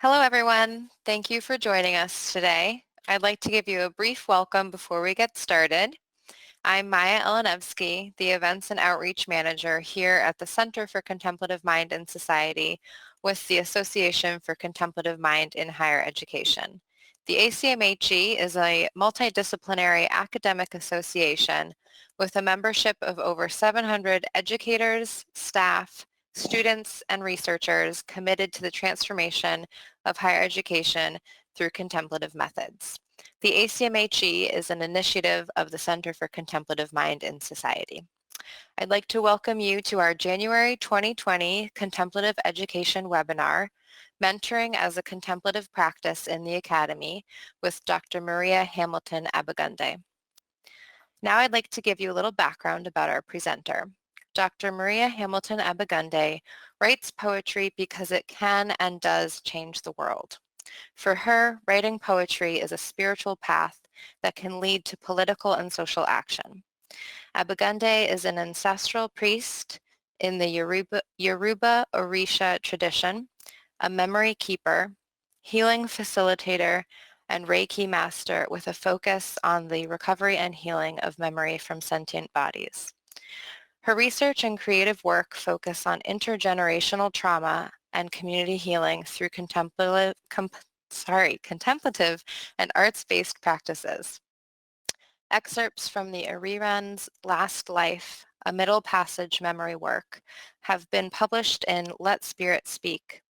Hello, everyone. Thank you for joining us today. I'd like to give you a brief welcome before we get started. I'm Maya Elenevsky, the Events and Outreach Manager here at the Center for Contemplative Mind in Society with the Association for Contemplative Mind in Higher Education. The ACMHE is a multidisciplinary academic association with a membership of over 700 educators, staff, students, and researchers committed to the transformation of higher education through contemplative methods. The ACMHE is an initiative of the Center for Contemplative Mind in Society. I'd like to welcome you to our January 2020 Contemplative Education webinar, Mentoring as a Contemplative Practice in the Academy, with Dr. Maria Hamilton Abegunde. Now I'd like to give you a little background about our presenter. Dr. Maria Hamilton Abegunde writes poetry because it can and does change the world. For her, writing poetry is a spiritual path that can lead to political and social action. Abegunde is an ancestral priest in the Yoruba Orisha tradition, a memory keeper, healing facilitator, and Reiki master with a focus on the recovery and healing of memory from sentient bodies. Her research and creative work focus on intergenerational trauma and community healing through contemplative and arts-based practices. Excerpts from the Ariran's Last Life, a Middle Passage memory work, have been published in Let Spirit Speak,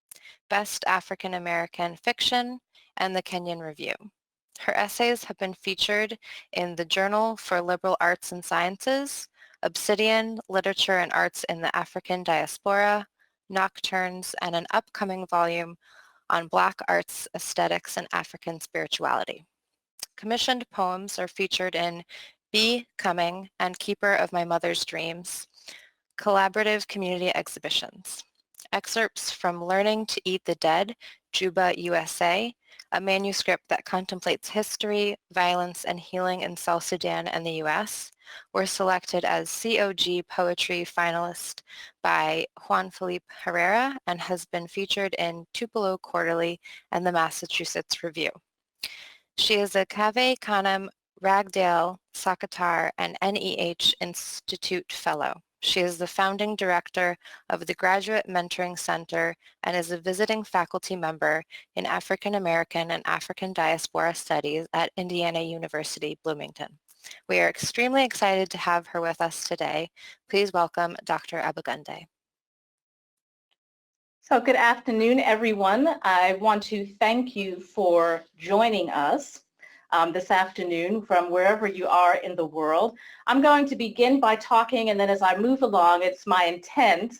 Best African American Fiction, and the Kenyon Review. Her essays have been featured in the Journal for Liberal Arts and Sciences, Obsidian, Literature and Arts in the African Diaspora, Nocturnes, and an upcoming volume on Black arts, aesthetics, and African spirituality. Commissioned poems are featured in Becoming and Keeper of My Mother's Dreams, collaborative community exhibitions. Excerpts from Learning to Eat the Dead, Juba, USA, a manuscript that contemplates history, violence, and healing in South Sudan and the U.S., were selected as COG Poetry finalist by Juan Felipe Herrera and has been featured in Tupelo Quarterly and the Massachusetts Review. She is a Cave Canem Ragdale Sakatar and NEH Institute Fellow. She is the founding director of the Graduate Mentoring Center and is a visiting faculty member in African American and African Diaspora Studies at Indiana University Bloomington. We are extremely excited to have her with us today. Please welcome Dr. Abegunde. So good afternoon, everyone. I want to thank you for joining us this afternoon from wherever you are in the world. I'm going to begin by talking, and then as I move along, it's my intent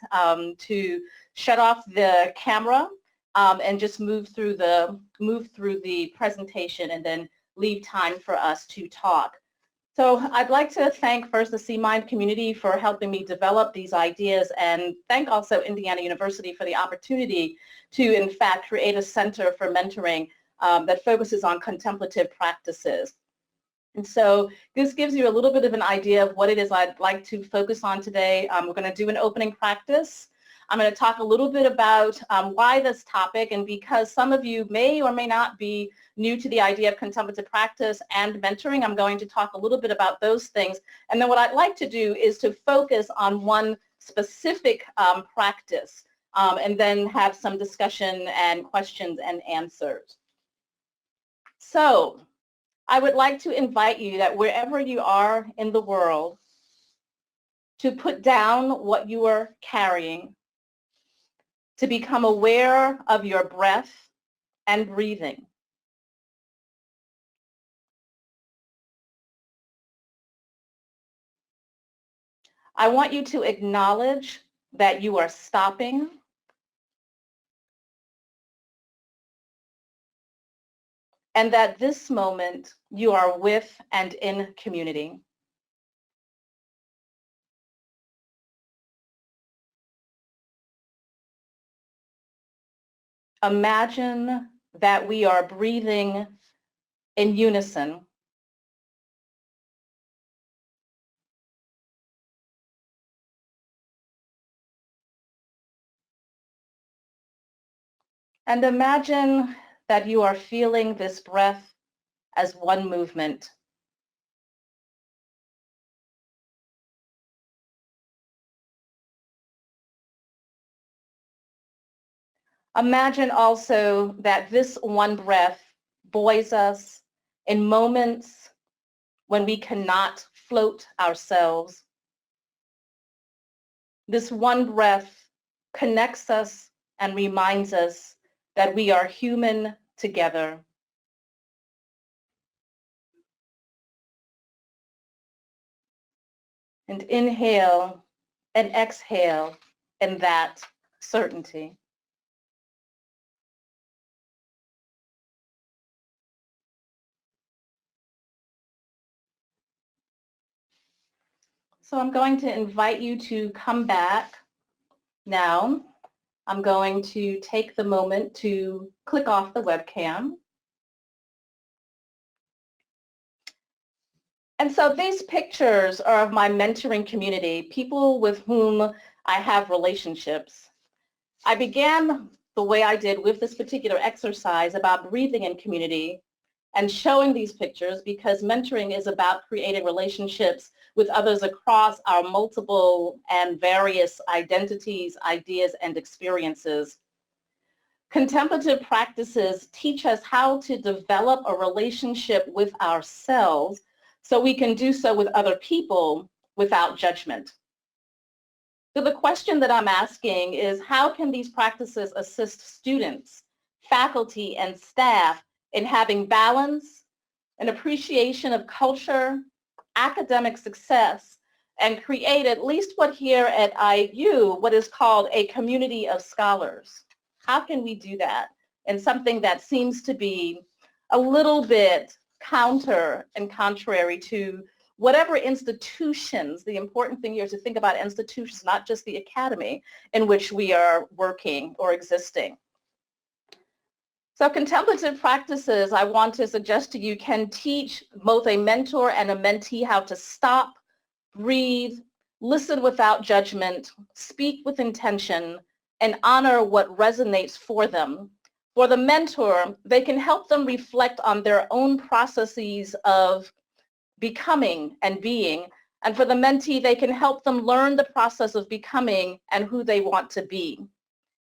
to shut off the camera and just move through the presentation and then leave time for us to talk. So I'd like to thank first the C-Mind community for helping me develop these ideas, and thank also Indiana University for the opportunity to in fact create a center for mentoring that focuses on contemplative practices. And so this gives you a little bit of an idea of what it is I'd like to focus on today. We're going to do an opening practice. I'm going to talk a little bit about why this topic, and because some of you may or may not be new to the idea of contemplative practice and mentoring, I'm going to talk a little bit about those things. And then what I'd like to do is to focus on one specific practice and then have some discussion and questions and answers. So I would like to invite you that wherever you are in the world to put down what you are carrying, to become aware of your breath and breathing. I want you to acknowledge that you are stopping and that this moment you are with and in community. Imagine that we are breathing in unison. And imagine that you are feeling this breath as one movement. Imagine also that this one breath buoys us in moments when we cannot float ourselves. This one breath connects us and reminds us that we are human together. And inhale and exhale in that certainty. So I'm going to invite you to come back now. I'm going to take the moment to click off the webcam. And so these pictures are of my mentoring community, people with whom I have relationships. I began the way I did with this particular exercise about breathing in community and showing these pictures because mentoring is about creating relationships with others across our multiple and various identities, ideas, and experiences. Contemplative practices teach us how to develop a relationship with ourselves so we can do so with other people without judgment. So the question that I'm asking is, how can these practices assist students, faculty, and staff in having balance, an appreciation of culture, academic success, and create at least what here at IU, what is called a community of scholars? How can we do that in something that seems to be a little bit counter and contrary to whatever institutions, the important thing here is to think about institutions, not just the academy in which we are working or existing. So contemplative practices, I want to suggest to you, can teach both a mentor and a mentee how to stop, breathe, listen without judgment, speak with intention, and honor what resonates for them. For the mentor, they can help them reflect on their own processes of becoming and being. And for the mentee, they can help them learn the process of becoming and who they want to be.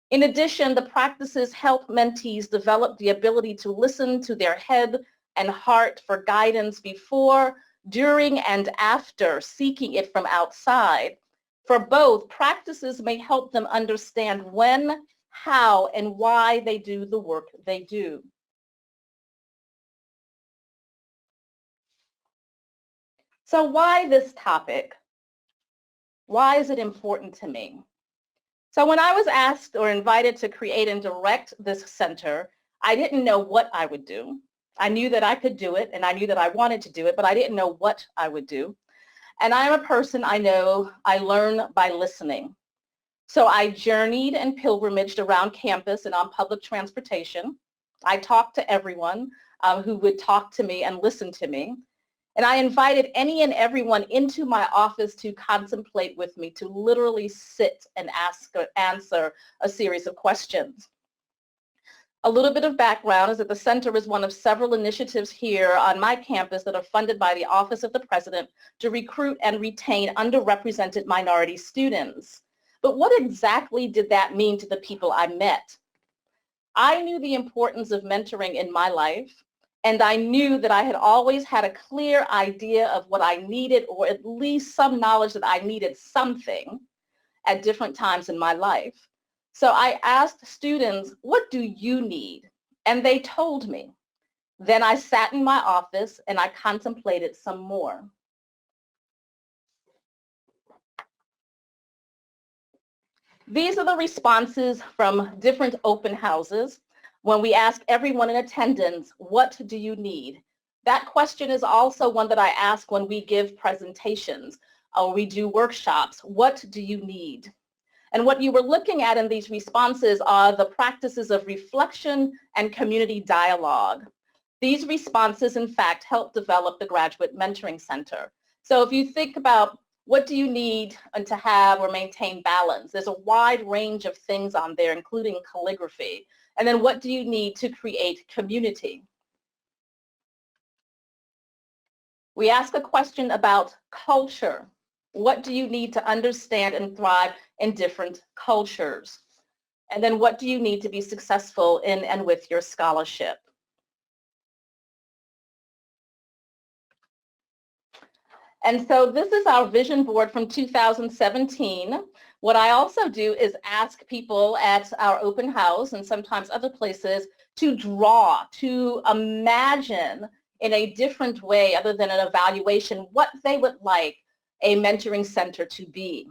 In addition, the practices help mentees develop the ability to listen to their head and heart for guidance before, during, and after seeking it from outside. For both, practices may help them understand when, how, and why they do the work they do. So why this topic? Why is it important to me? So when I was asked or invited to create and direct this center, I didn't know what I would do. I knew that I could do it and I knew that I wanted to do it, but I didn't know what I would do. And I'm a person, I know, I learn by listening. So I journeyed and pilgrimaged around campus and on public transportation. I talked to everyone who would talk to me and listen to me. And I invited any and everyone into my office to contemplate with me, to literally sit and answer a series of questions. A little bit of background is that the center is one of several initiatives here on my campus that are funded by the Office of the President to recruit and retain underrepresented minority students. But what exactly did that mean to the people I met? I knew the importance of mentoring in my life, and I knew that I had always had a clear idea of what I needed, or at least some knowledge that I needed something at different times in my life. So I asked students, what do you need? And they told me. Then I sat in my office and I contemplated some more. These are the responses from different open houses when we ask everyone in attendance, what do you need? That question is also one that I ask when we give presentations or we do workshops. What do you need? And what you were looking at in these responses are the practices of reflection and community dialogue. These responses, in fact, help develop the Graduate Mentoring Center. So if you think about what do you need to have or maintain balance, there's a wide range of things on there, including calligraphy. And then what do you need to create community? We ask a question about culture. What do you need to understand and thrive in different cultures? And then what do you need to be successful in and with your scholarship? And so this is our vision board from 2017. What I also do is ask people at our open house and sometimes other places to draw, to imagine in a different way other than an evaluation what they would like a mentoring center to be.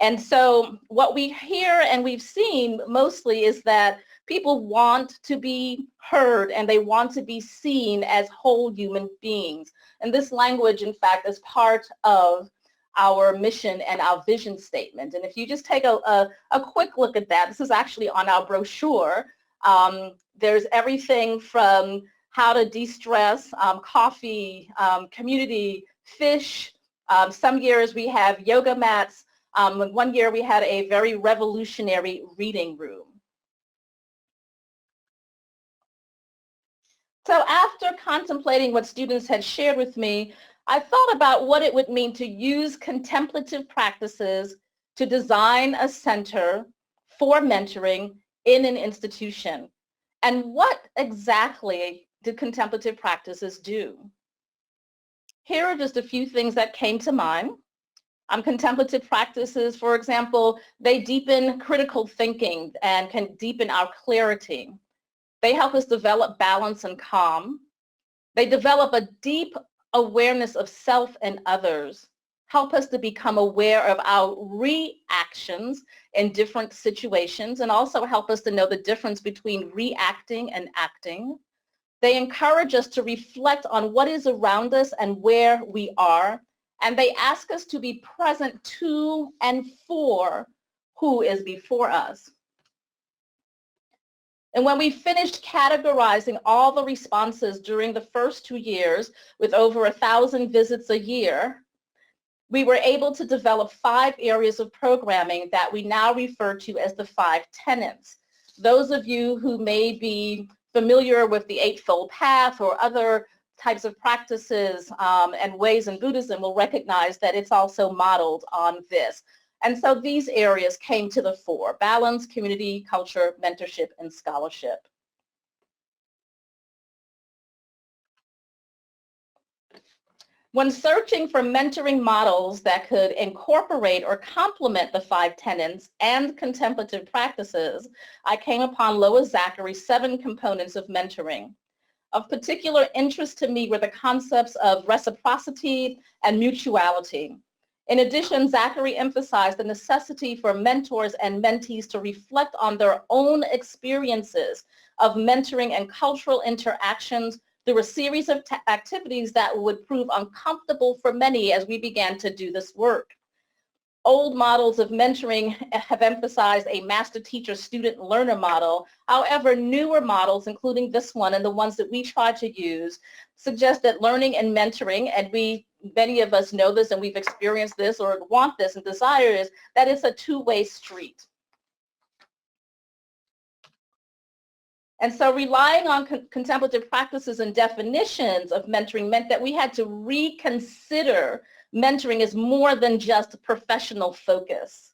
And so what we hear and we've seen mostly is that people want to be heard and they want to be seen as whole human beings. And this language, in fact, is part of our mission and our vision statement. And if you just take a quick look at that, this is actually on our brochure. There's everything from how to de-stress, coffee, community, fish. Some years we have yoga mats. One year we had a very revolutionary reading room. So after contemplating what students had shared with me, I thought about what it would mean to use contemplative practices to design a center for mentoring in an institution. And what exactly do contemplative practices do? Here are just a few things that came to mind. Contemplative practices, for example, they deepen critical thinking and can deepen our clarity. They help us develop balance and calm. They develop a deep awareness of self and others, help us to become aware of our reactions in different situations, and also help us to know the difference between reacting and acting. They encourage us to reflect on what is around us and where we are, and they ask us to be present to and for who is before us. And when we finished categorizing all the responses during the first 2 years with over 1,000 visits a year, we were able to develop 5 areas of programming that we now refer to as the 5 tenets. Those of you who may be familiar with the Eightfold Path or other types of practices and ways in Buddhism will recognize that it's also modeled on this. And so these areas came to the fore: balance, community, culture, mentorship, and scholarship. When searching for mentoring models that could incorporate or complement the 5 tenets and contemplative practices, I came upon Lois Zachary's 7 components of mentoring. Of particular interest to me were the concepts of reciprocity and mutuality. In addition, Zachary emphasized the necessity for mentors and mentees to reflect on their own experiences of mentoring and cultural interactions through a series of activities that would prove uncomfortable for many as we began to do this work. Old models of mentoring have emphasized a master-teacher student-learner model. However, newer models, including this one and the ones that we try to use, suggest that learning and mentoring, and many of us know this and we've experienced this or want this and desire this, that it's a two-way street. And so relying on contemplative practices and definitions of mentoring meant that we had to reconsider mentoring as more than just professional focus.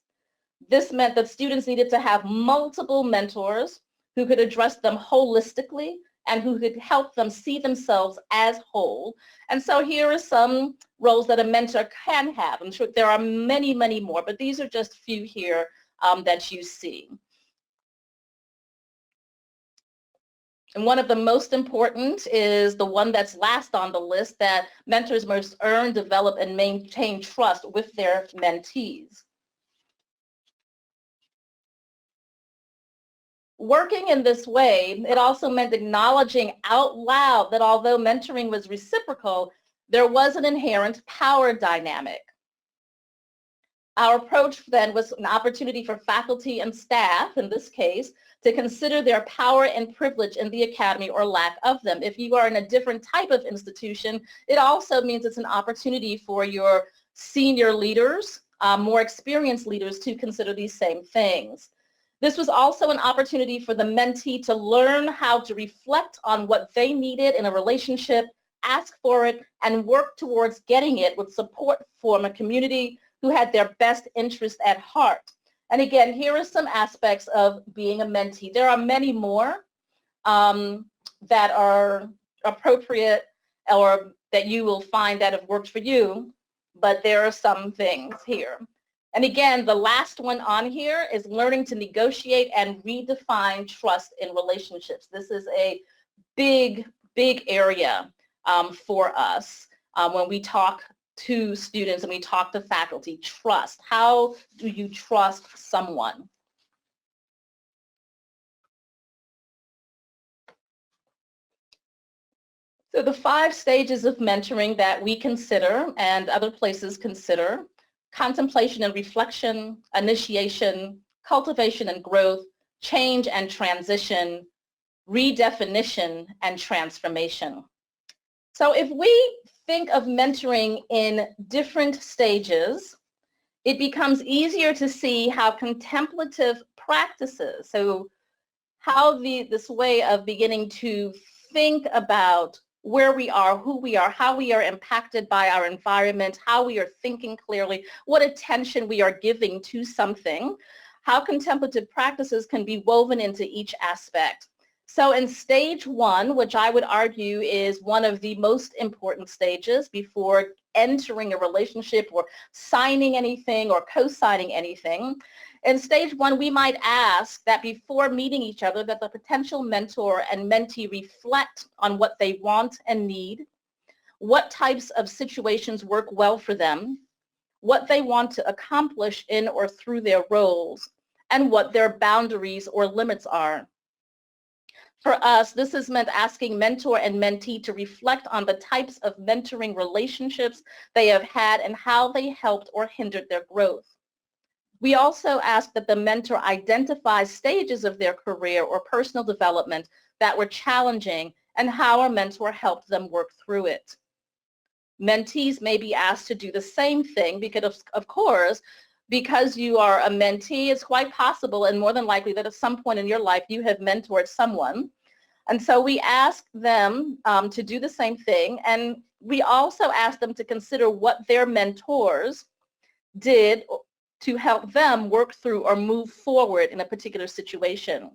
This meant that students needed to have multiple mentors who could address them holistically and who could help them see themselves as whole. And so here are some roles that a mentor can have. I'm sure there are many, many more, but these are just a few here that you see. And one of the most important is the one that's last on the list, that mentors must earn, develop, and maintain trust with their mentees. Working in this way, it also meant acknowledging out loud that although mentoring was reciprocal, there was an inherent power dynamic. Our approach then was an opportunity for faculty and staff, in this case, to consider their power and privilege in the academy or lack of them. If you are in a different type of institution, it also means it's an opportunity for your senior leaders, more experienced leaders, to consider these same things. This was also an opportunity for the mentee to learn how to reflect on what they needed in a relationship, ask for it, and work towards getting it with support from a community who had their best interest at heart. And again, here are some aspects of being a mentee. There are many more that are appropriate or that you will find that have worked for you, but there are some things here. And again, the last one on here is learning to negotiate and redefine trust in relationships. This is a big, big area for us when we talk to students and we talk to faculty. Trust. How do you trust someone? So the 5 stages of mentoring that we consider and other places consider: contemplation and reflection, initiation, cultivation and growth, change and transition, redefinition, and transformation. So if we think of mentoring in different stages, it becomes easier to see how contemplative practices, so how this way of beginning to think about where we are, who we are, how we are impacted by our environment, how we are thinking clearly, what attention we are giving to something, how contemplative practices can be woven into each aspect. So in stage 1, which I would argue is one of the most important stages before entering a relationship or signing anything or co-signing anything, in stage 1, we might ask that before meeting each other, that the potential mentor and mentee reflect on what they want and need, what types of situations work well for them, what they want to accomplish in or through their roles, and what their boundaries or limits are. For us, this has meant asking mentor and mentee to reflect on the types of mentoring relationships they have had and how they helped or hindered their growth. We also ask that the mentor identify stages of their career or personal development that were challenging and how a mentor helped them work through it. Mentees may be asked to do the same thing because, of course, because you are a mentee, it's quite possible and more than likely that at some point in your life you have mentored someone. And so we ask them to do the same thing, and we also ask them to consider what their mentors did to help them work through or move forward in a particular situation.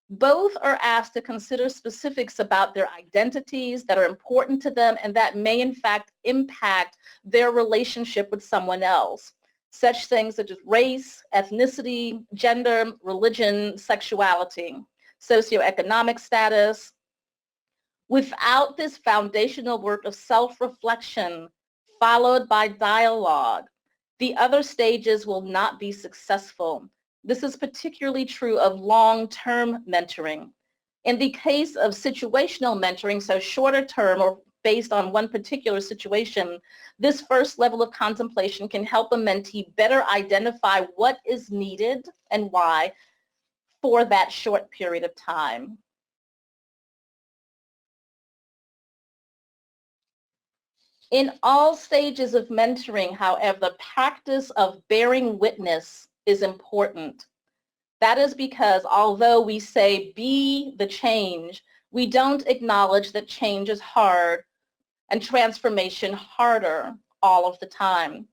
Both are asked to consider specifics about their identities that are important to them and that may in fact impact their relationship with someone else. Such things such as race, ethnicity, gender, religion, sexuality, socioeconomic status. Without this foundational work of self-reflection followed by dialogue, the other stages will not be successful. This is particularly true of long-term mentoring. In the case of situational mentoring, so shorter term or based on one particular situation, this first level of contemplation can help a mentee better identify what is needed and why for that short period of time. In all stages of mentoring, however, the practice of bearing witness is important. That is because although we say be the change, we don't acknowledge that change is hard and transformation harder all of the time.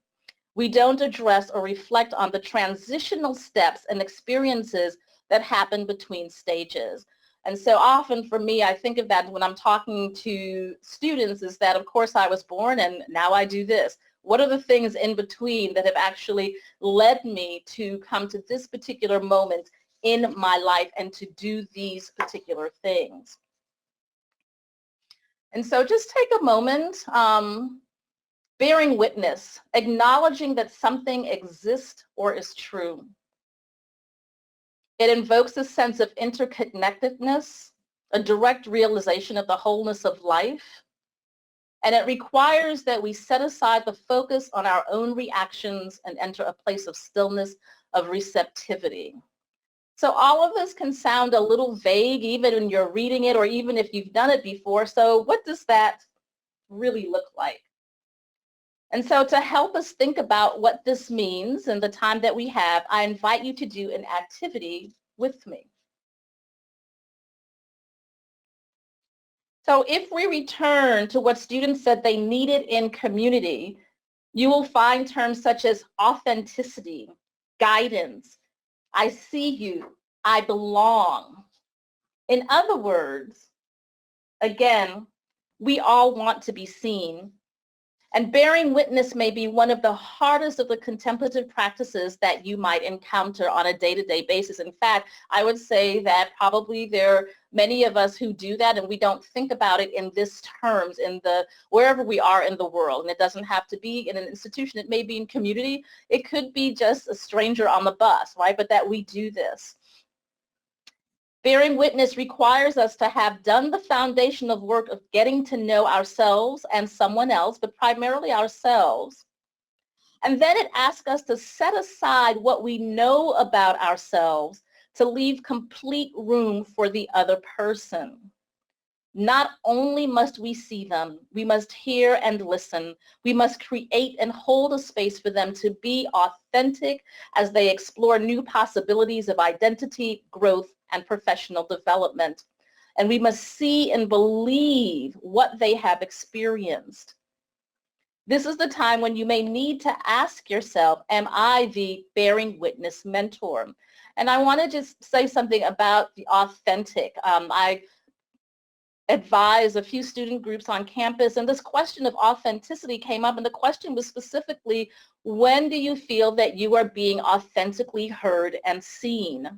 We don't address or reflect on the transitional steps and experiences that happen between stages. And so often for me, I think of that when I'm talking to students is that, of course, I was born and now I do this. What are the things in between that have actually led me to come to this particular moment in my life and to do these particular things? And so just take a moment, bearing witness, acknowledging that something exists or is true. It invokes a sense of interconnectedness, a direct realization of the wholeness of life, and it requires that we set aside the focus on our own reactions and enter a place of stillness, of receptivity. So all of this can sound a little vague even when you're reading it or even if you've done it before. So what does that really look like? And so to help us think about what this means in the time that we have, I invite you to do an activity with me. So if we return to what students said they needed in community, you will find terms such as authenticity, guidance, I see you, I belong. In other words, again, we all want to be seen. And bearing witness may be one of the hardest of the contemplative practices that you might encounter on a day-to-day basis. In fact, I would say that probably there are many of us who do that and we don't think about it in this terms in the wherever we are in the world. And it doesn't have to be in an institution. It may be in community. It could be just a stranger on the bus, right? But that we do this. Bearing witness requires us to have done the foundational work of getting to know ourselves and someone else, but primarily ourselves. And then it asks us to set aside what we know about ourselves to leave complete room for the other person. Not only must we see them, we must hear and listen. We must create and hold a space for them to be authentic as they explore new possibilities of identity, growth, and professional development. And we must see and believe what they have experienced. This is the time when you may need to ask yourself, am I the bearing witness mentor? And I want to just say something about the authentic. I advise a few student groups on campus, and this question of authenticity came up, and the question was specifically, when do you feel that you are being authentically heard and seen?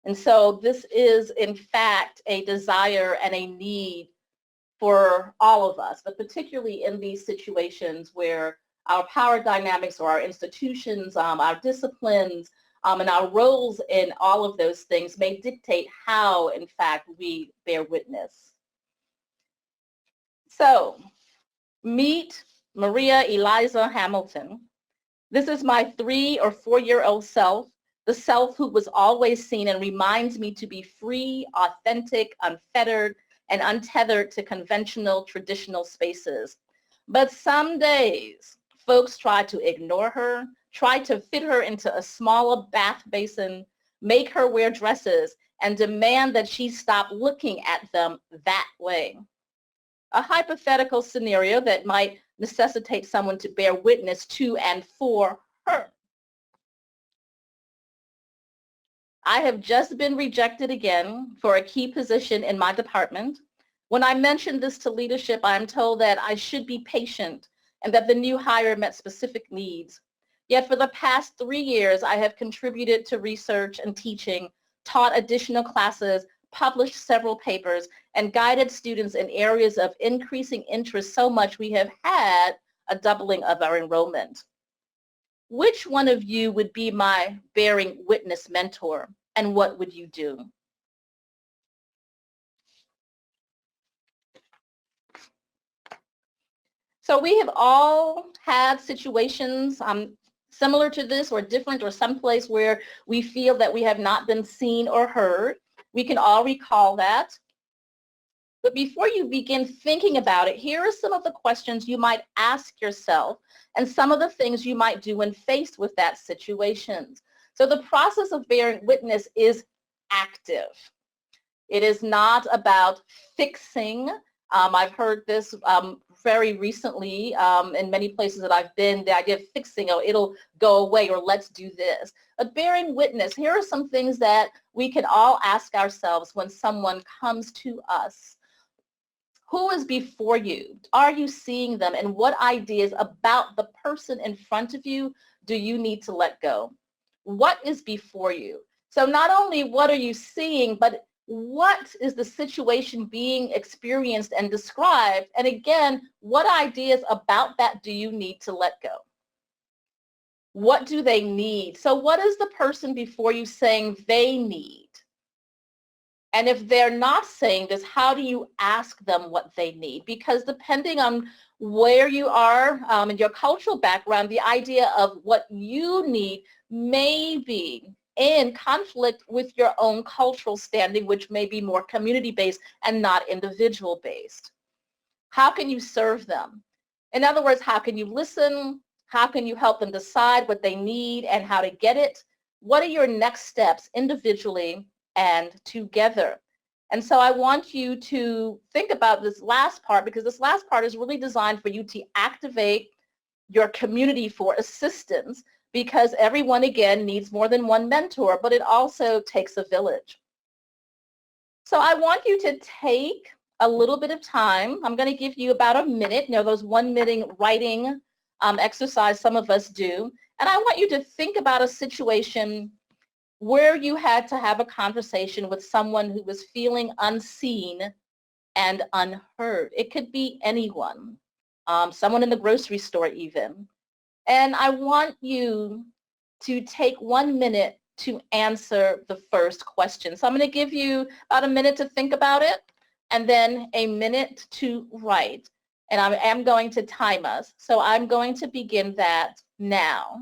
And so this is, in fact, a desire and a need for all of us, but particularly in these situations where our power dynamics or our institutions, our disciplines, and our roles in all of those things may dictate how, in fact, we bear witness. So, meet Maria Eliza Hamilton. This is my 3 or 4-year-old self, the self who was always seen and reminds me to be free, authentic, unfettered, and untethered to conventional, traditional spaces. But some days, folks try to ignore her, try to fit her into a smaller bath basin, make her wear dresses, and demand that she stop looking at them that way. A hypothetical scenario that might necessitate someone to bear witness to and for her. I have just been rejected again for a key position in my department. When I mention this to leadership, I am told that I should be patient and that the new hire met specific needs. Yet for the past 3 years, I have contributed to research and teaching, taught additional classes, published several papers, and guided students in areas of increasing interest so much we have had a doubling of our enrollment. Which one of you would be my bearing witness mentor, and what would you do? So we have all had situations similar to this or different or someplace where we feel that we have not been seen or heard. We can all recall that. But before you begin thinking about it, here are some of the questions you might ask yourself and some of the things you might do when faced with that situation. So the process of bearing witness is active. It is not about fixing. I've heard this very recently in many places that I've been, the idea of fixing, oh, it'll go away, or let's do this. But bearing witness, here are some things that we can all ask ourselves when someone comes to us. Who is before you? Are you seeing them? And what ideas about the person in front of you do you need to let go? What is before you? So not only what are you seeing, but what is the situation being experienced and described? And again, what ideas about that do you need to let go? What do they need? So what is the person before you saying they need? And if they're not saying this, how do you ask them what they need? Because depending on where you are in your cultural background, the idea of what you need may be in conflict with your own cultural standing, which may be more community-based and not individual-based. How can you serve them? In other words, how can you listen? How can you help them decide what they need and how to get it? what are your next steps individually and together? And so I want you to think about this last part, because this last part is really designed for you to activate your community for assistance, because everyone, again, needs more than one mentor, but it also takes a village. So I want you to take a little bit of time. I'm going to give you about a minute, those 1 minute writing exercise some of us do. And I want you to think about a situation where you had to have a conversation with someone who was feeling unseen and unheard. It could be anyone, someone in the grocery store even. And I want you to take 1 minute to answer the first question. So I'm going to give you about a minute to think about it and then a minute to write. And I am going to time us. So I'm going to begin that now.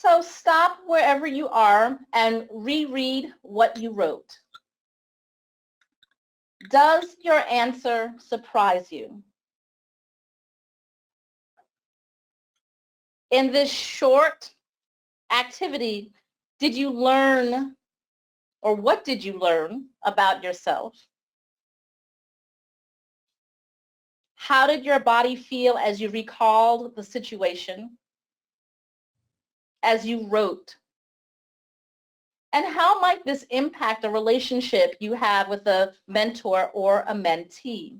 So stop wherever you are and reread what you wrote. Does your answer surprise you? In this short activity, did you learn, or what did you learn about yourself? How did your body feel as you recalled the situation, as you wrote? And how might this impact a relationship you have with a mentor or a mentee?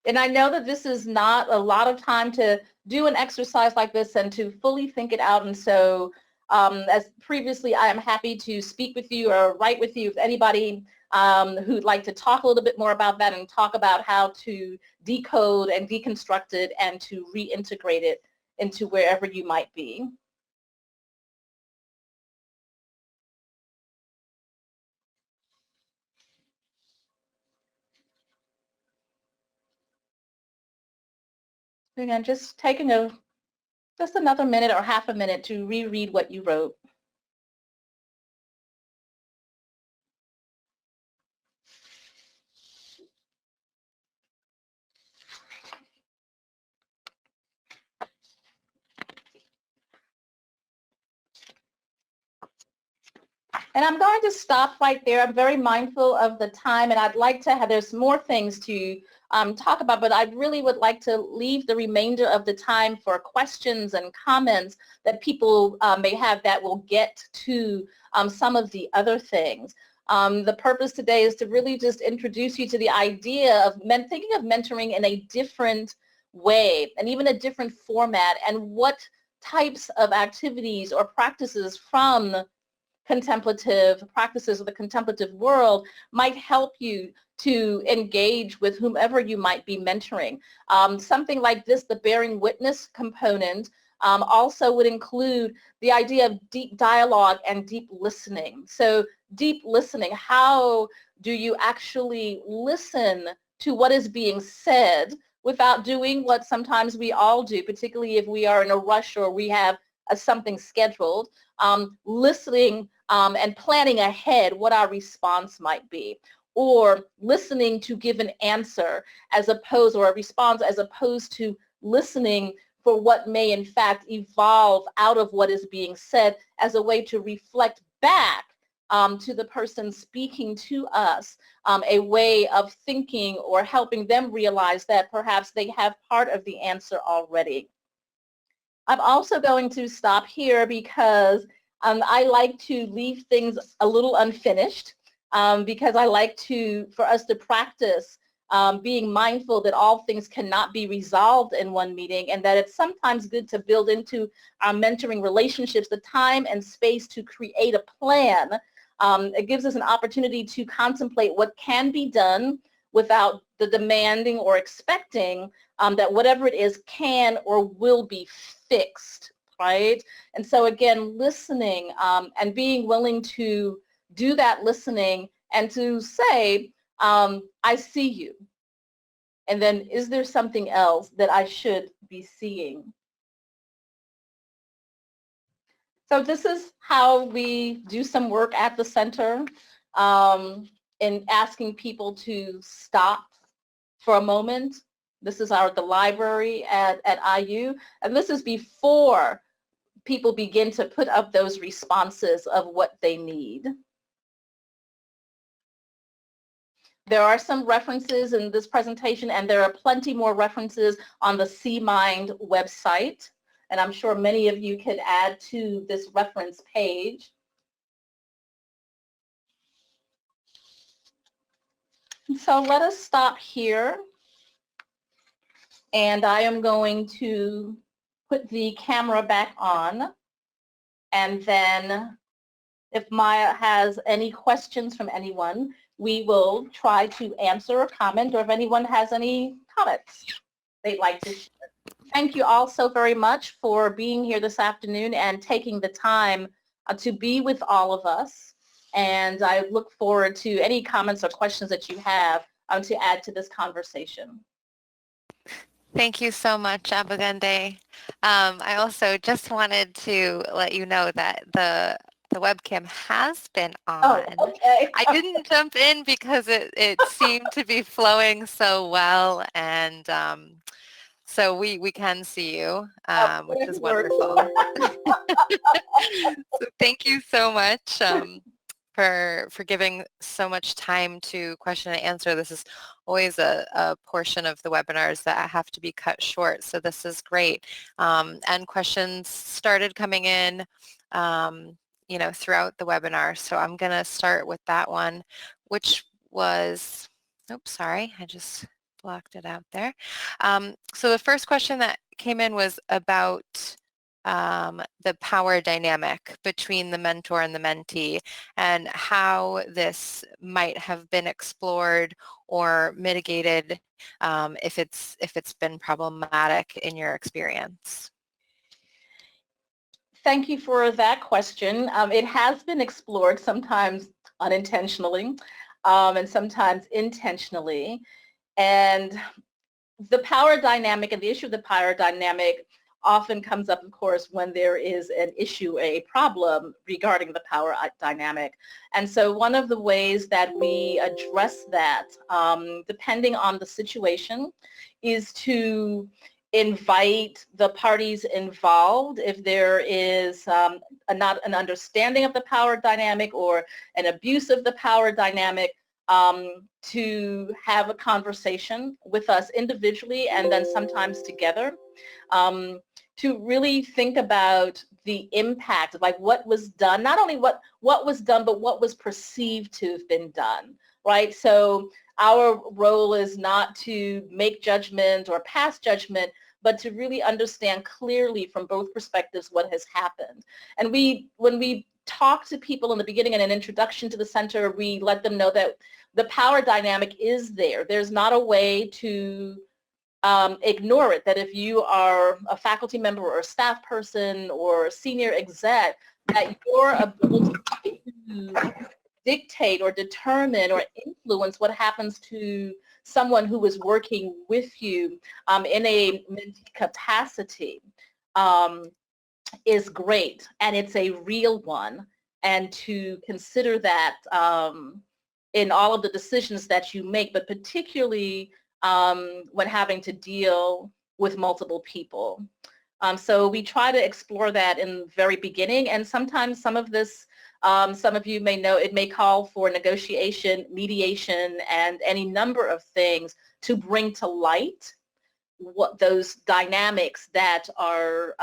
And I know that this is not a lot of time to do an exercise like this and to fully think it out. And so as previously, I am happy to speak with you or write with you if anybody who'd like to talk a little bit more about that and talk about how to decode and deconstruct it and to reintegrate it into wherever you might be. Again, just taking just another minute or half a minute to reread what you wrote. And I'm going to stop right there. I'm very mindful of the time, and I'd like to have, there's more things to talk about, but I really would like to leave the remainder of the time for questions and comments that people may have that will get to some of the other things. The purpose today is to really just introduce you to the idea of thinking of mentoring in a different way and even a different format, and what types of activities or practices from contemplative practices of the contemplative world might help you to engage with whomever you might be mentoring. Something like this, the bearing witness component, also would include the idea of deep dialogue and deep listening. So deep listening, how do you actually listen to what is being said without doing what sometimes we all do, particularly if we are in a rush or we have something scheduled, listening and planning ahead what our response might be, or listening to give an answer as opposed, or a response as opposed to listening for what may in fact evolve out of what is being said as a way to reflect back to the person speaking to us, a way of thinking or helping them realize that perhaps they have part of the answer already. I'm also going to stop here because I like to leave things a little unfinished, because I like for us to practice being mindful that all things cannot be resolved in one meeting, and that it's sometimes good to build into our mentoring relationships the time and space to create a plan. It gives us an opportunity to contemplate what can be done without the demanding or expecting that whatever it is can or will be fixed, right? And so again, listening and being willing to do that listening and to say, I see you. And then, is there something else that I should be seeing? So this is how we do some work at the center, in asking people to stop for a moment. This is the library at IU, and this is before people begin to put up those responses of what they need. There are some references in this presentation, and there are plenty more references on the CMind website, and I'm sure many of you can add to this reference page. So let us stop here, and I am going to put the camera back on, and then if Maya has any questions from anyone, we will try to answer or comment, or if anyone has any comments they'd like to share. Thank you all so very much for being here this afternoon and taking the time to be with all of us. And I look forward to any comments or questions that you have to add to this conversation. Thank you so much, Abegunde. I also just wanted to let you know that the webcam has been on. Oh, okay. I didn't jump in because it seemed to be flowing so well, and so we can see you, which is wonderful. So thank you so much for giving so much time to question and answer. This is always a portion of the webinars that have to be cut short, so this is great. And questions started coming in throughout the webinar. So I'm going to start with that one, which was, oops, sorry, I just blocked it out there. So the first question that came in was about the power dynamic between the mentor and the mentee, and how this might have been explored or mitigated if it's been problematic in your experience. Thank you for that question. It has been explored, sometimes unintentionally and sometimes intentionally. And the power dynamic and the issue of the power dynamic often comes up, of course, when there is an issue, a problem regarding the power dynamic. And so one of the ways that we address that, depending on the situation, is to invite the parties involved if there is not an understanding of the power dynamic or an abuse of the power dynamic, to have a conversation with us individually and then sometimes together, to really think about the impact of like what was done, not only what was done, but what was perceived to have been done, right? So our role is not to make judgment or pass judgment, but to really understand clearly from both perspectives what has happened. And when we talk to people in the beginning in an introduction to the center, we let them know that the power dynamic is there. There's not a way to ignore it, that if you are a faculty member or a staff person or a senior exec, that your ability to dictate or determine or influence what happens to someone who is working with you in a mentee capacity is great, and it's a real one, and to consider that in all of the decisions that you make, but particularly when having to deal with multiple people. So we try to explore that in the very beginning, and sometimes some of this, some of you may know, it may call for negotiation, mediation, and any number of things to bring to light what those dynamics that are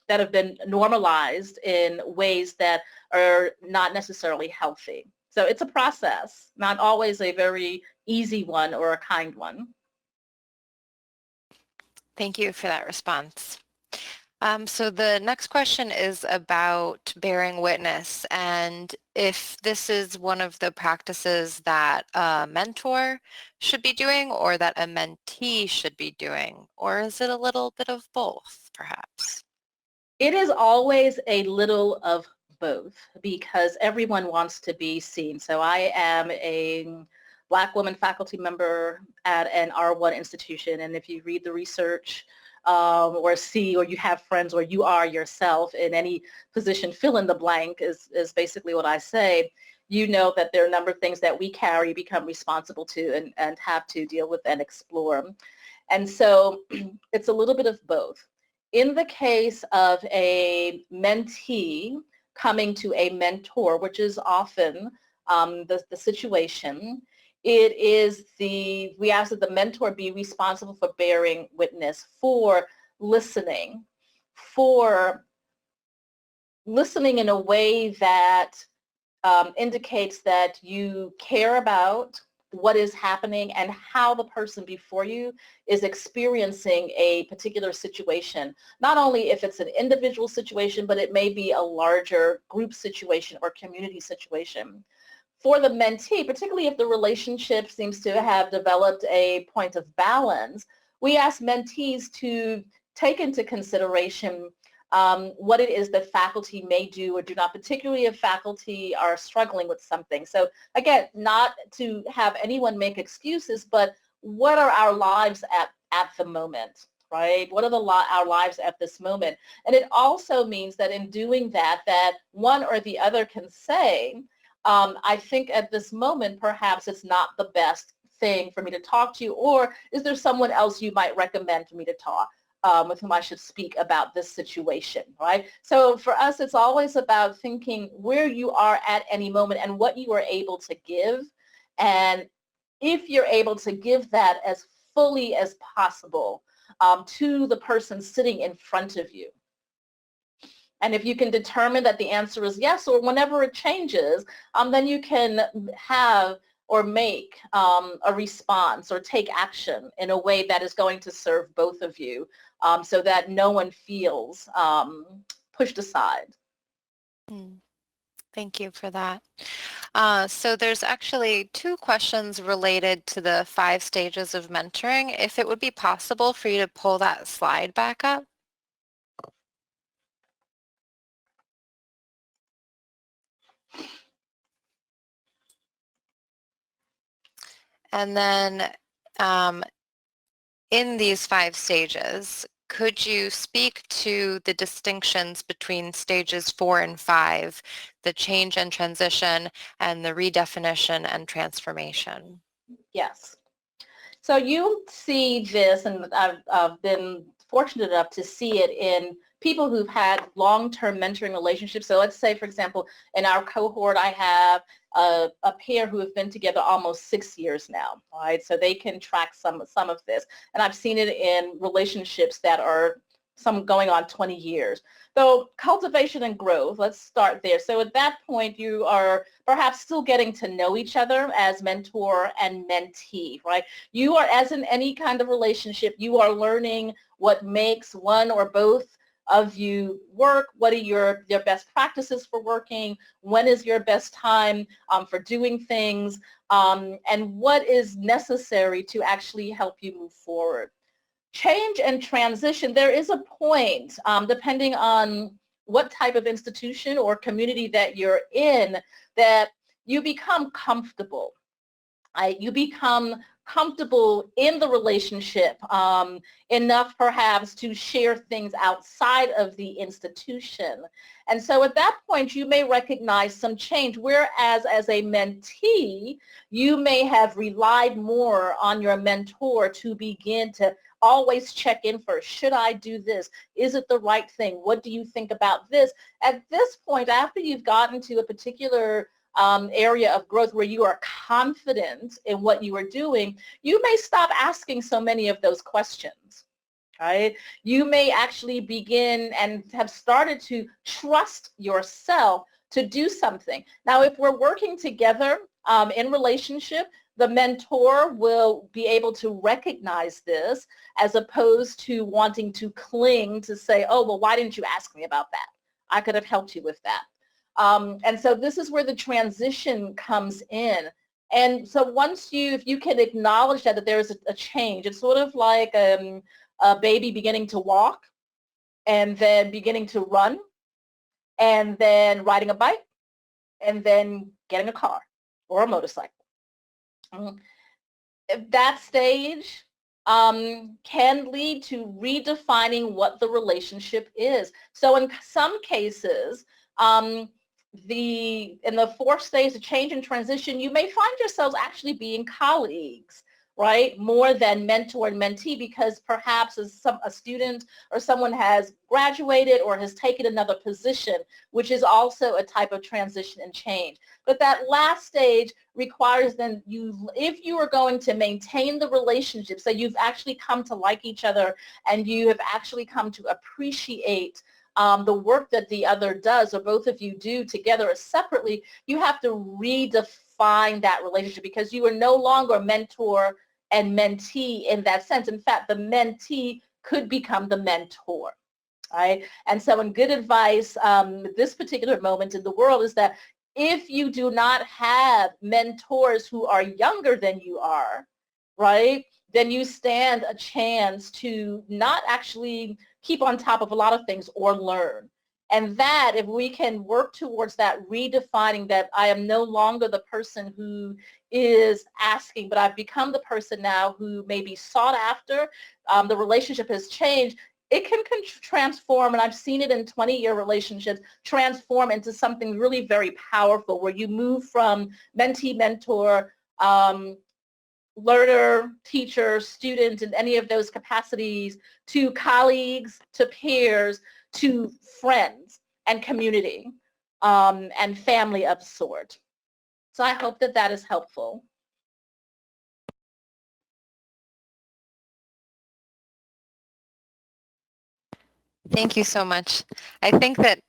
that have been normalized in ways that are not necessarily healthy. So it's a process, not always a very easy one or a kind one. Thank you for that response. So the next question is about bearing witness, and if this is one of the practices that a mentor should be doing or that a mentee should be doing, or is it a little bit of both, perhaps? It is always a little of both because everyone wants to be seen. So I am a Black woman faculty member at an R1 institution, and if you read the research or see, or you have friends, or you are yourself in any position, fill in the blank is basically what I say, you know that there are a number of things that we carry, become responsible to, and have to deal with and explore. And so it's a little bit of both. In the case of a mentee coming to a mentor, which is often the situation, it is we ask that the mentor be responsible for bearing witness, for listening in a way that indicates that you care about what is happening and how the person before you is experiencing a particular situation. Not only if it's an individual situation, but it may be a larger group situation or community situation. For the mentee, particularly if the relationship seems to have developed a point of balance, we ask mentees to take into consideration what it is that faculty may do or do not, particularly if faculty are struggling with something. So again, not to have anyone make excuses, but what are our lives at the moment, right? What are our lives at this moment? And it also means that in doing that one or the other can say, I think at this moment, perhaps it's not the best thing for me to talk to you, or is there someone else you might recommend for me to talk? With whom I should speak about this situation, right? So for us, it's always about thinking where you are at any moment and what you are able to give. And if you're able to give that as fully as possible to the person sitting in front of you. And if you can determine that the answer is yes, or whenever it changes, then you can have or make a response or take action in a way that is going to serve both of you, so that no one feels pushed aside. Thank you for that. So there's actually two questions related to the 5 stages of mentoring. If it would be possible for you to pull that slide back up. And then in these 5 stages, could you speak to the distinctions between stages 4 and 5, the change and transition, and the redefinition and transformation? Yes. So you see this, and I've been fortunate enough to see it in people who've had long-term mentoring relationships. So let's say, for example, in our cohort, I have a pair who have been together almost 6 years now, right? So they can track some of this. And I've seen it in relationships that are some going on 20 years. So cultivation and growth, let's start there. So at that point, you are perhaps still getting to know each other as mentor and mentee, right? You are, as in any kind of relationship, you are learning what makes one or both of you work, what are your best practices for working, when is your best time for doing things, and what is necessary to actually help you move forward. Change and transition, there is a point, depending on what type of institution or community that you're in, that you become comfortable. You become comfortable in the relationship enough perhaps to share things outside of the institution. And so at that point you may recognize some change, whereas as a mentee you may have relied more on your mentor to begin to always check in first. Should I do this? Is it the right thing? What do you think about this? At this point, after you've gotten to a particular area of growth where you are confident in what you are doing, you may stop asking so many of those questions, right? You may actually begin and have started to trust yourself to do something. Now, if we're working together in relationship, the mentor will be able to recognize this as opposed to wanting to cling to say, oh, well, why didn't you ask me about that? I could have helped you with that. And so this is where the transition comes in. And so once if you can acknowledge that there's a change, it's sort of like a baby beginning to walk and then beginning to run and then riding a bike and then getting a car or a motorcycle. That stage can lead to redefining what the relationship is. So in some cases, in the fourth stage, the change and transition, you may find yourselves actually being colleagues, right? More than mentor and mentee, because perhaps a student or someone has graduated or has taken another position, which is also a type of transition and change. But that last stage requires then if you are going to maintain the relationship, so you've actually come to like each other and you have actually come to appreciate the work that the other does or both of you do together or separately, you have to redefine that relationship because you are no longer mentor and mentee in that sense. In fact, the mentee could become the mentor. Right? And so in good advice, this particular moment in the world is that if you do not have mentors who are younger than you are, right, then you stand a chance to not actually keep on top of a lot of things or learn. And that, if we can work towards that, redefining that I am no longer the person who is asking, but I've become the person now who may be sought after, the relationship has changed, it can transform, and I've seen it in 20-year relationships, transform into something really very powerful where you move from mentee, mentor, learner, teacher, student, in any of those capacities, to colleagues, to peers, to friends and community and family of sort. So I hope that that is helpful. Thank you so much. I think that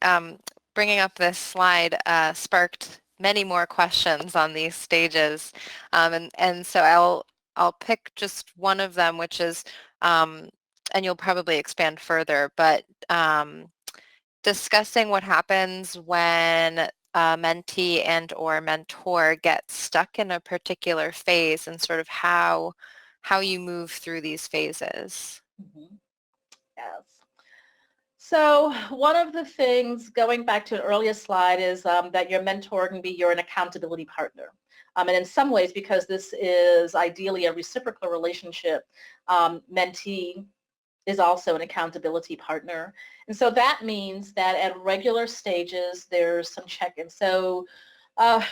bringing up this slide sparked many more questions on these stages, and so I'll pick just one of them, which is, and you'll probably expand further, but discussing what happens when a mentee and or mentor gets stuck in a particular phase and sort of how you move through these phases. Mm-hmm. Yes. So one of the things, going back to an earlier slide, is that your mentor can be an accountability partner. And in some ways, because this is ideally a reciprocal relationship, mentee is also an accountability partner. And so that means that at regular stages, there's some check-in. So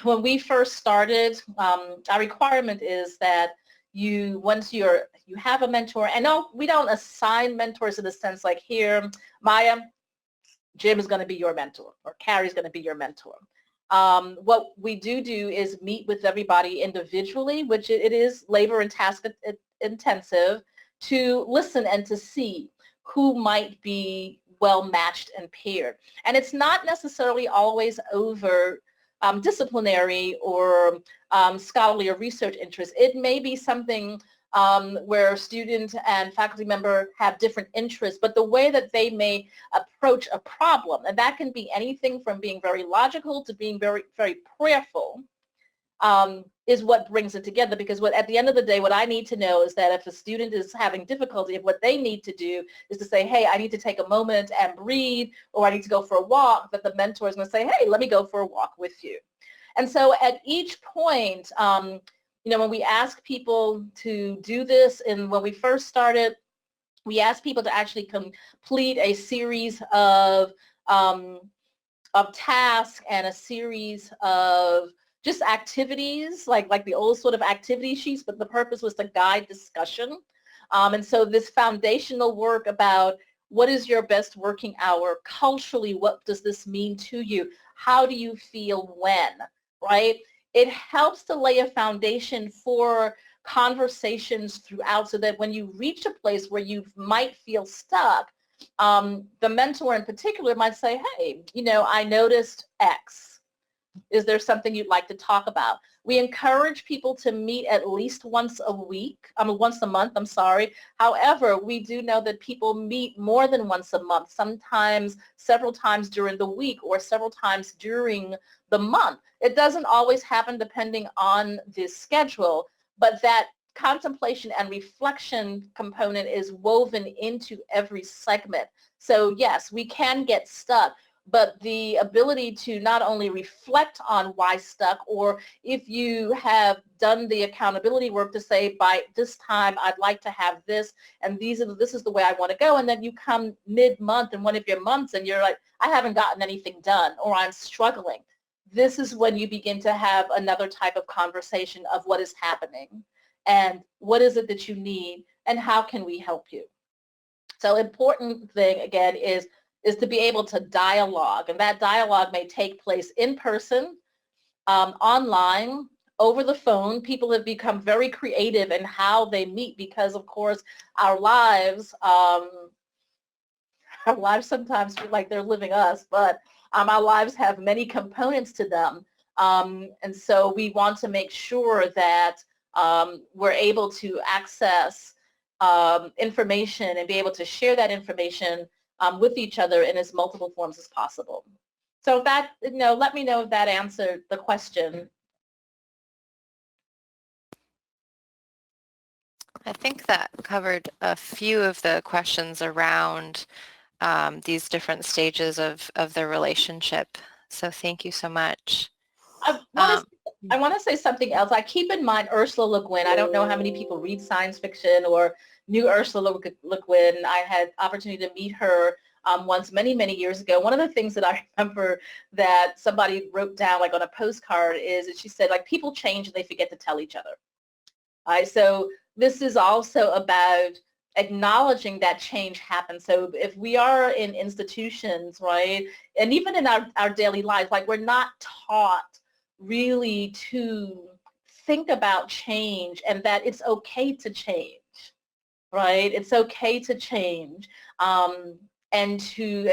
when we first started, our requirement is that once you have a mentor, and no, we don't assign mentors in the sense like, here, Maya, Jim is going to be your mentor, or Carrie's going to be your mentor. What we do is meet with everybody individually, which it is labor and task intensive, to listen and to see who might be well matched and paired. And it's not necessarily always over disciplinary or scholarly or research interest. It may be something where student and faculty member have different interests, but the way that they may approach a problem, and that can be anything from being very logical to being very, very prayerful, is what brings it together. Because at the end of the day, what I need to know is that if a student is having difficulty, if what they need to do is to say, hey, I need to take a moment and breathe, or I need to go for a walk, that the mentor is going to say, hey, let me go for a walk with you. And so at each point, when we ask people to do this, and when we first started, we asked people to actually complete a series of tasks and a series of just activities, like the old sort of activity sheets, but the purpose was to guide discussion. And so this foundational work about what is your best working hour culturally, what does this mean to you, how do you feel when, right? It helps to lay a foundation for conversations throughout, so that when you reach a place where you might feel stuck, the mentor in particular might say, hey, I noticed X. Is there something you'd like to talk about? We encourage people to meet at least once a month, I'm sorry. However, we do know that people meet more than once a month, sometimes several times during the week or several times during the month. It doesn't always happen depending on the schedule, but that contemplation and reflection component is woven into every segment. So yes, we can get stuck, but the ability to not only reflect on why stuck, or if you have done the accountability work to say, by this time I'd like to have this, and this is the way I want to go, and then you come mid-month in one of your months and you're like, I haven't gotten anything done, or I'm struggling. This is when you begin to have another type of conversation of what is happening and what is it that you need and how can we help you. So important thing, again, is to be able to dialogue, and that dialogue may take place in person, online, over the phone. People have become very creative in how they meet because, of course, our lives sometimes feel like they're living us, but our lives have many components to them, and so we want to make sure that we're able to access information and be able to share that information with each other in as multiple forms as possible. So that, let me know if that answered the question. I think that covered a few of the questions around these different stages of the relationship. So thank you so much. I want to say something else. I keep in mind Ursula Le Guin. I don't know how many people read science fiction or knew Ursula Le Guin. I had opportunity to meet her once many, many years ago. One of the things that I remember that somebody wrote down like on a postcard is that she said, like, people change and they forget to tell each other. All right, so this is also about acknowledging that change happens. So if we are in institutions, right, and even in our daily lives, like, we're not taught really to think about change and that it's okay to change, right? It's okay to change. And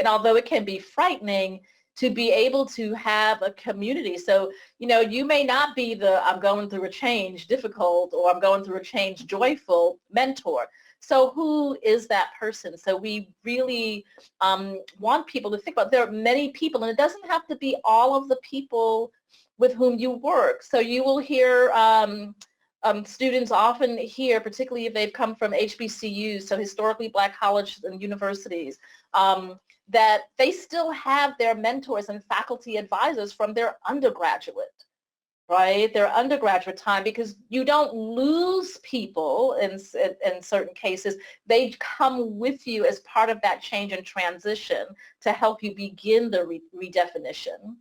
although it can be frightening, to be able to have a community. So, you may not be the I'm going through a change difficult or I'm going through a change joyful mentor. So who is that person? So we really want people to think about, there are many people, and it doesn't have to be all of the people with whom you work. So you will hear students often hear, particularly if they've come from HBCUs, so historically black colleges and universities, that they still have their mentors and faculty advisors from their undergraduate, right? Their undergraduate time, because you don't lose people in certain cases. They come with you as part of that change and transition to help you begin the redefinition.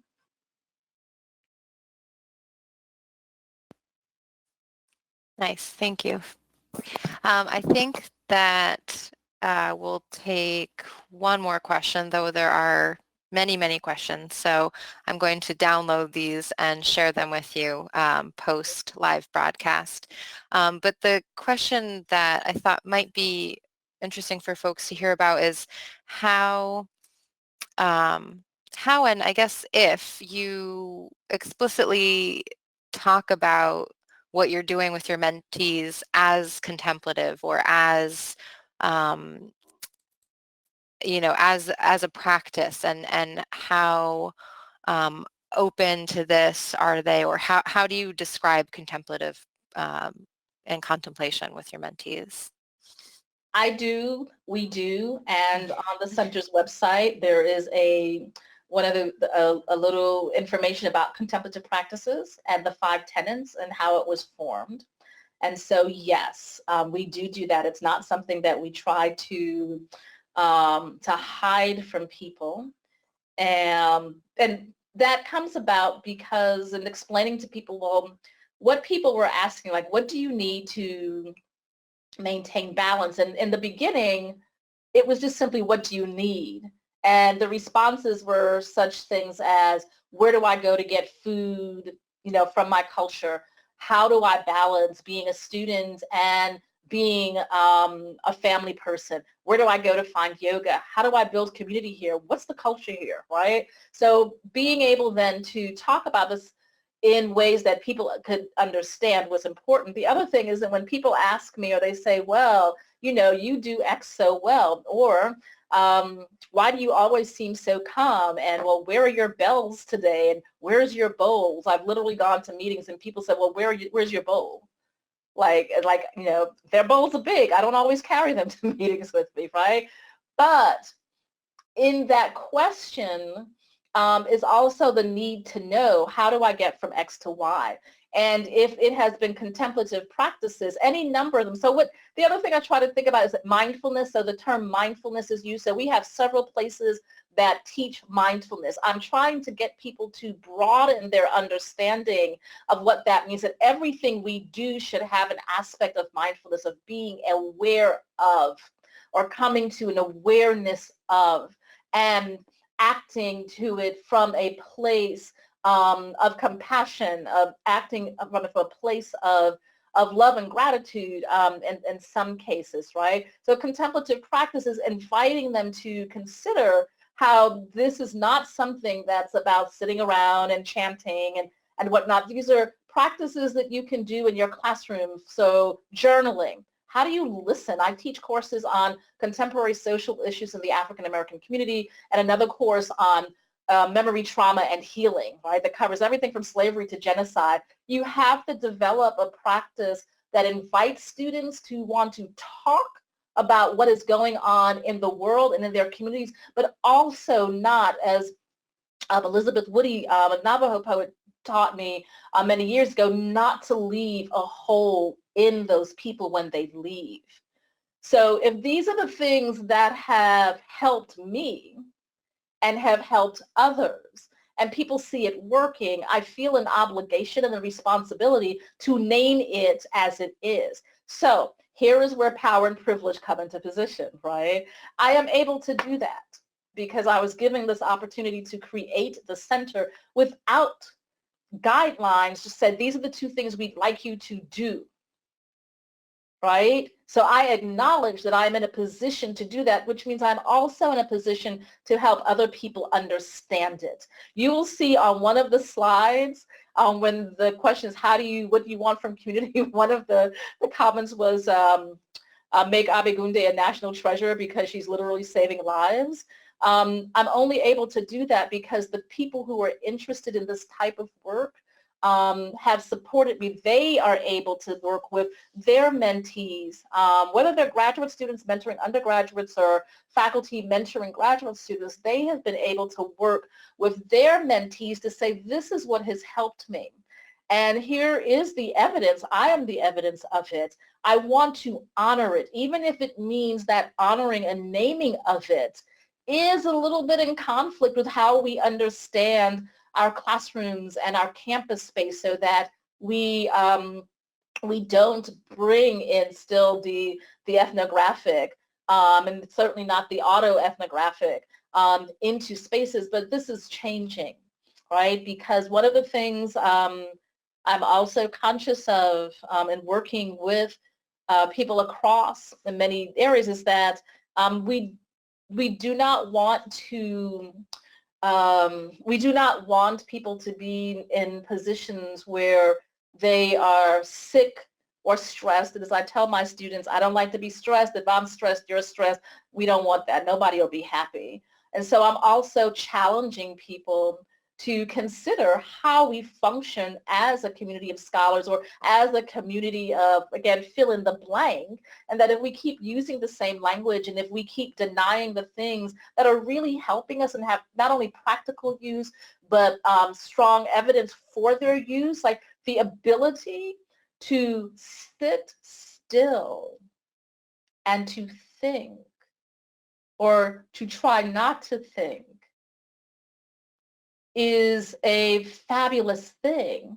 Nice, thank you. I think that we'll take one more question, though there are many, many questions. So I'm going to download these and share them with you post live broadcast. But the question that I thought might be interesting for folks to hear about is how, and I guess if you explicitly talk about what you're doing with your mentees as contemplative or as as a practice, and how open to this are they, or how do you describe contemplative and contemplation with your mentees? I do, we do, and on the center's website there is a little information about contemplative practices and the 5 tenets and how it was formed. And so yes, we do that. It's not something that we try to hide from people, and that comes about because in explaining to people, well, what people were asking, like, what do you need to maintain balance? And in the beginning, it was just simply, what do you need? And the responses were such things as, where do I go to get food, from my culture? How do I balance being a student and being a family person? Where do I go to find yoga? How do I build community here? What's the culture here, right? So being able then to talk about this in ways that people could understand was important. The other thing is that when people ask me, or they say, well, you do X so well, or why do you always seem so calm? And, well, where are your bells today? And where's your bowls? I've literally gone to meetings and people said, well, where's your bowl? Like, their bowls are big. I don't always carry them to meetings with me, right? But in that question is also the need to know, how do I get from X to Y? And if it has been contemplative practices, any number of them. So the other thing I try to think about is mindfulness. So the term mindfulness is used. So we have several places that teach mindfulness. I'm trying to get people to broaden their understanding of what that means, that everything we do should have an aspect of mindfulness, of being aware of, or coming to an awareness of, and acting to it from a place of compassion, of acting from a place of love and gratitude in some cases, right? So contemplative practice is inviting them to consider how this is not something that's about sitting around and chanting and whatnot. These are practices that you can do in your classroom. So journaling. How do you listen? I teach courses on contemporary social issues in the African American community, and another course on memory, trauma, and healing, right? That covers everything from slavery to genocide. You have to develop a practice that invites students to want to talk about what is going on in the world and in their communities, but also not, as Elizabeth Woody, a Navajo poet, taught me many years ago, not to leave a hole in those people when they leave. So if these are the things that have helped me and have helped others, and people see it working, I feel an obligation and a responsibility to name it as it is. So here is where power and privilege come into position, right? I am able to do that because I was given this opportunity to create the center without guidelines, just said, these are the 2 things we'd like you to do, right? So I acknowledge that I'm in a position to do that, which means I'm also in a position to help other people understand it. You will see on one of the slides, when the question is, what do you want from community? One of the comments was, make Abegunde a national treasure because she's literally saving lives. I'm only able to do that because the people who are interested in this type of work have supported me. They are able to work with their mentees, whether they're graduate students mentoring undergraduates or faculty mentoring graduate students. They have been able to work with their mentees to say, this is what has helped me. And here is the evidence. I am the evidence of it. I want to honor it, even if it means that honoring and naming of it is a little bit in conflict with how we understand our classrooms and our campus space, so that we we don't bring in still the ethnographic, and certainly not the auto-ethnographic into spaces, but this is changing, right? Because one of the things I'm also conscious of in working with people across in many areas is that we do not want to people to be in positions where they are sick or stressed. And as I tell my students, I don't like to be stressed. If I'm stressed, you're stressed. We don't want that. Nobody will be happy. And so I'm also challenging people to consider how we function as a community of scholars or as a community of, again, fill in the blank, and that if we keep using the same language and if we keep denying the things that are really helping us and have not only practical use, but strong evidence for their use, like the ability to sit still and to think, or to try not to think, is a fabulous thing.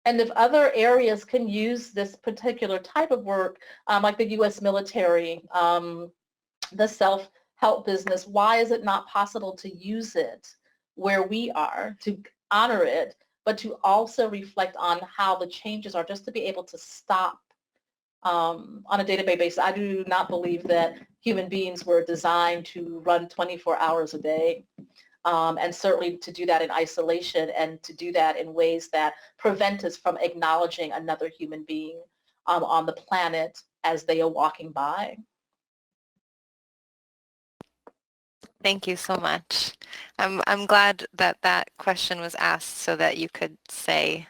And if other areas can use this particular type of work, like the U.S. military, the self-help business, why is it not possible to use it where we are, to honor it, but to also reflect on how the changes are, just to be able to stop on a day-to-day basis? I do not believe that human beings were designed to run 24 hours a day. And certainly to do that in isolation and to do that in ways that prevent us from acknowledging another human being on the planet as they are walking by. Thank you so much. I'm glad that that question was asked so that you could say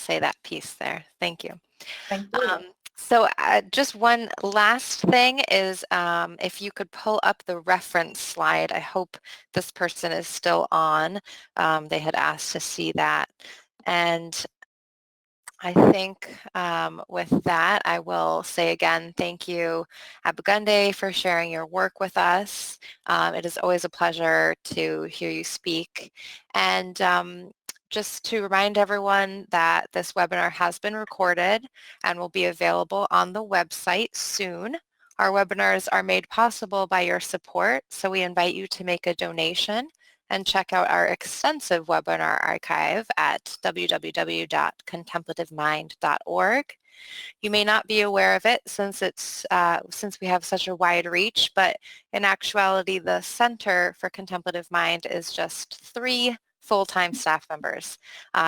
that piece there. Thank you. Thank you. So just one last thing is if you could pull up the reference slide. I hope this person is still on. They had asked to see that. And I think with that, I will say again, thank you, Abegunde, for sharing your work with us. It is always a pleasure to hear you speak. And just to remind everyone that this webinar has been recorded and will be available on the website soon. Our webinars are made possible by your support, so we invite you to make a donation and check out our extensive webinar archive at www.contemplativemind.org. You may not be aware of it since we have such a wide reach, but in actuality, the Center for Contemplative Mind is just 3 full-time staff members.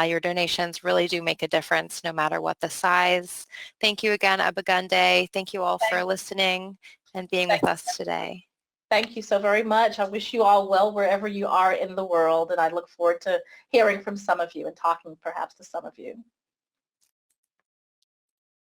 Your donations really do make a difference no matter what the size. Thank you again, Abegunde. Thank you all for listening and being with us today. Thank you so very much. I wish you all well wherever you are in the world, and I look forward to hearing from some of you and talking perhaps to some of you.